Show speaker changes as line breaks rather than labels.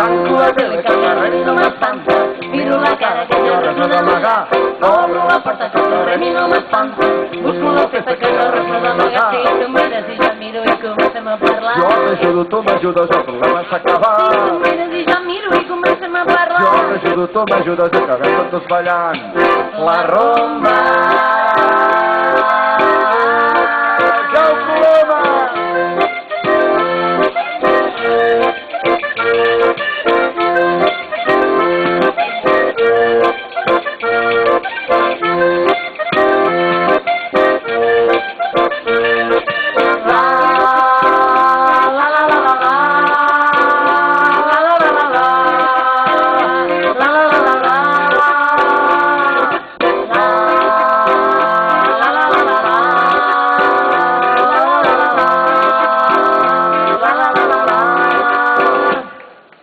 Tanco la tele que la Remi no m'espanta, miro la cara que jo res no d'amagar. Obro la porta que la Remi no m'espanta, busco la festa que jo res no d'amagar.
Sí, tu mires i jo miro i comencem a parlar.
Jo t'ajudo, tu m'ajudes, el problema s'ha
Sí, tu
acabat.
mires i jo miro i comencem a parlar.
Jo t'ajudo, tu m'ajudes, acabem tots ballant. La rumba.